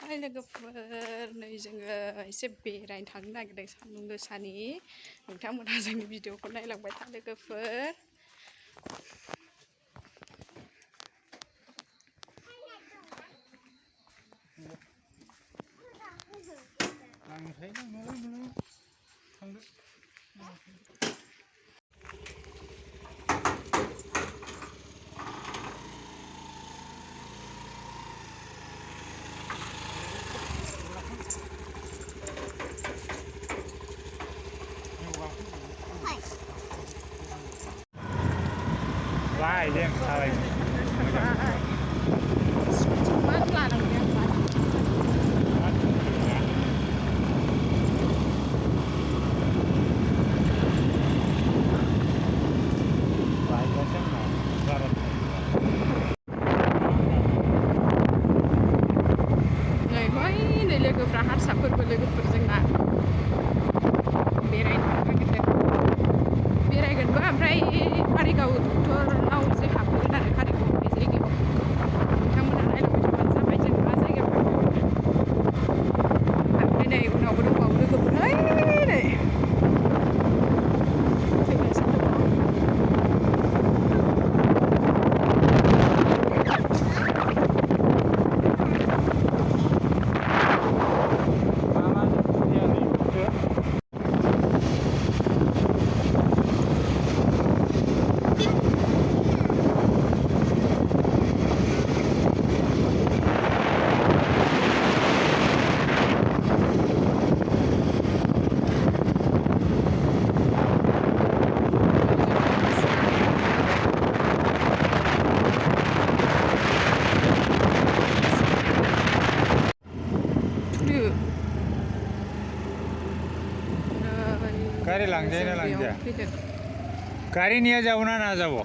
Hai लोगोफोर नै जोङो एसे बेरायनो थांनो नागिरदों सान्दुं गोसानि नोंथांमोनहा जोंनि भिडिअखौ नायलांबाय था लोगोफोर Lai đêm thời mát là đồng tiền lại có chắc là ra rồi người mấy này लोगोफ्रा हारसाफोरबो लोगोफोर जोंना बेरायनो नागिरदों बेरायगोनबो ओमफ्राय कारिगाव डक्टरनाव जे हाबगोन आरो कारिगाव बे जायगायाव नोंथांमोनहा नायलांबाय थाबानो जाबाय जों मा जायगायाव थांदों ओमफ्राय नै उनावबो दंबावो लोगोफोर नै गारि लांजायो ना लांजाया गारि निया जाओ ना जाओ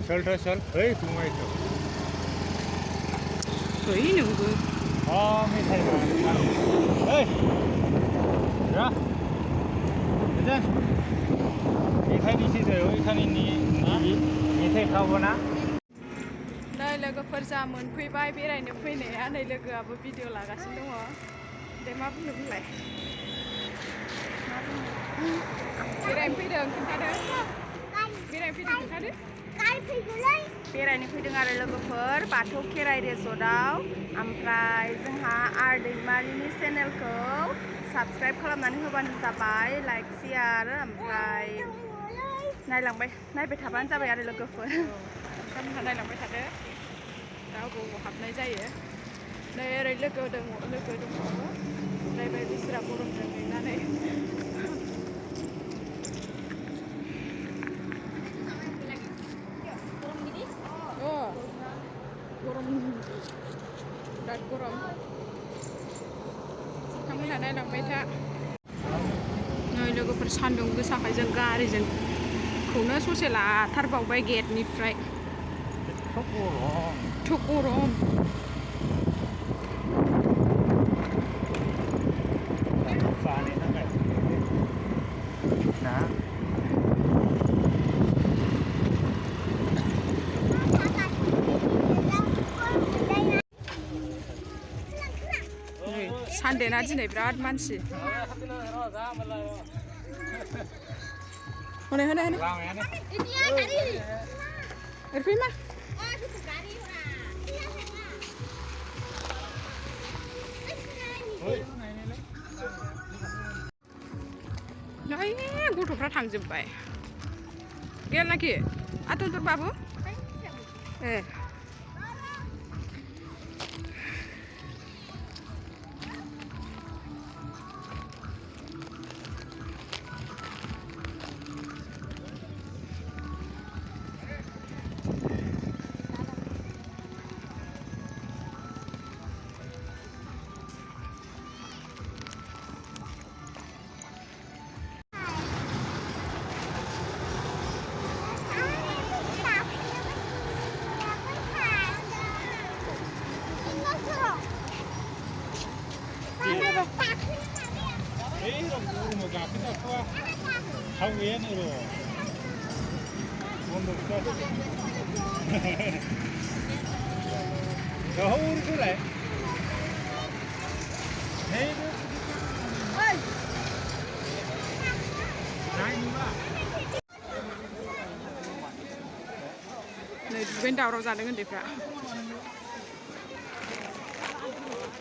चल तो चल ओइ तुम्हारे तो ओइ नंगौ मेथाइ ओइ रा जा मेथाइनि सिदायाव इखानिनि मेथाइ खावोना नै लोगोफोर जा मोनफैबाय बेरायनो फैनाया नै लोगोआबो भिडिअ लागासिनो दङ दे मा बुंनो बुंलाय बेरायनो फैदों खोन्थादो बेरायनो फैदों खोन्थादो बेरायनो फैदों आरो लोगोफोर बाथौ खेराइ रिसर्टआव ओमफ्राय जोंहा आर दैमारिनि चेनेलखौ साबस्क्राइब खालामनानै होबानो जाबाय लाइक शेयार ओमफ्राय नायबाय थाबानो जाबाय आरो लोगोफोर नोंथांमोनहा नायलांबाय थादो दा अबाव हाबनाय जायो नै ओरै लोगो दंबावो ओमफ्राय बिसोरा गरमजों मेंनानै गरम बिराद गरम नोंथांमोनहा नायलांबाय था नै लोगोफोर सान्दुं गोसाखाय जों गारिजों खौनो ससे लाथारबावबाय गेटनिफ्राय थ' गरम सानदे ना दिनै बिराद मानसि हनै ओरैफै मा नै गथ'फ्रा थांजोब्बाय गैया नाखि आथुर बाबु ए Rồi hôn cứ lại दावराव जादों उन्दैफ्रा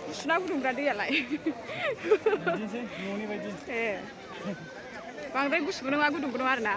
गुसुना गुदुंब्रा दैयालाय ए बांद्राय गुसुबो नङा गुदुंबो नङा आरोना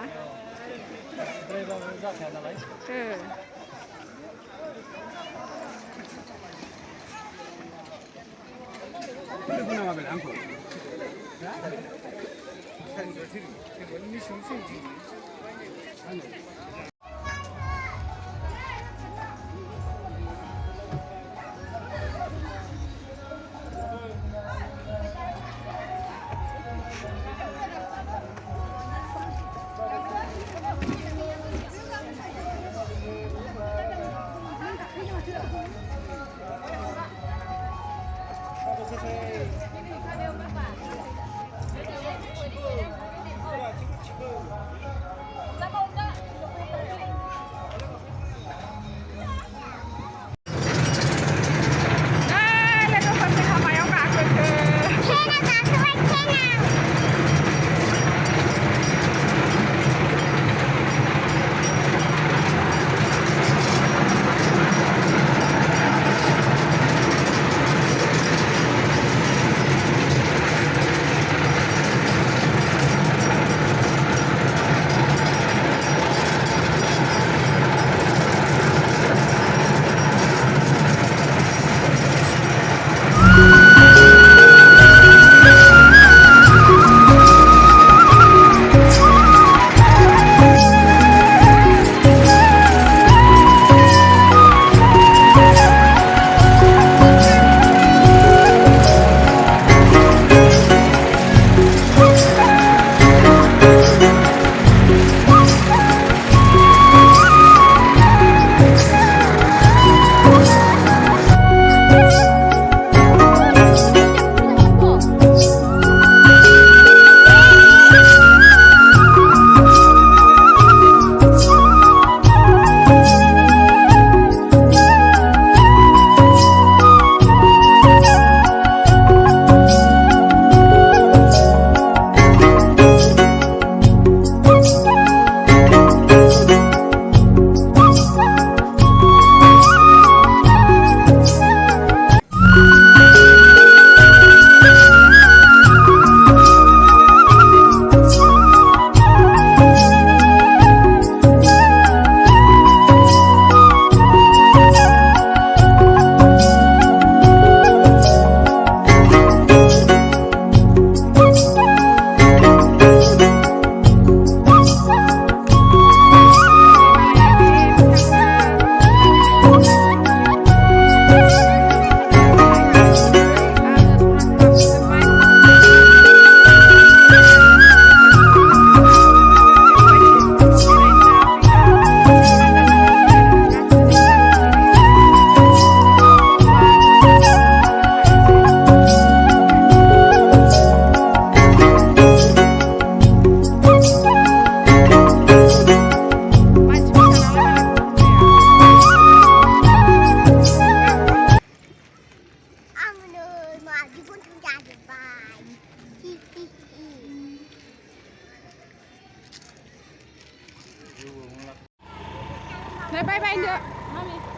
Này bye bye nữa.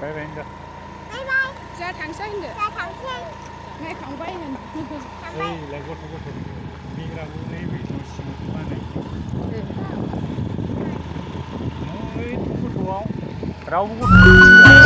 Bye bye nữa. Bye bye. Ra thẳng xanh nữa. Ra thẳng xanh. Ngay không bay hình. Đây là gột. Đi ra vùng này bị nó xịn quá này. Nó ấy gột không? Rau gột.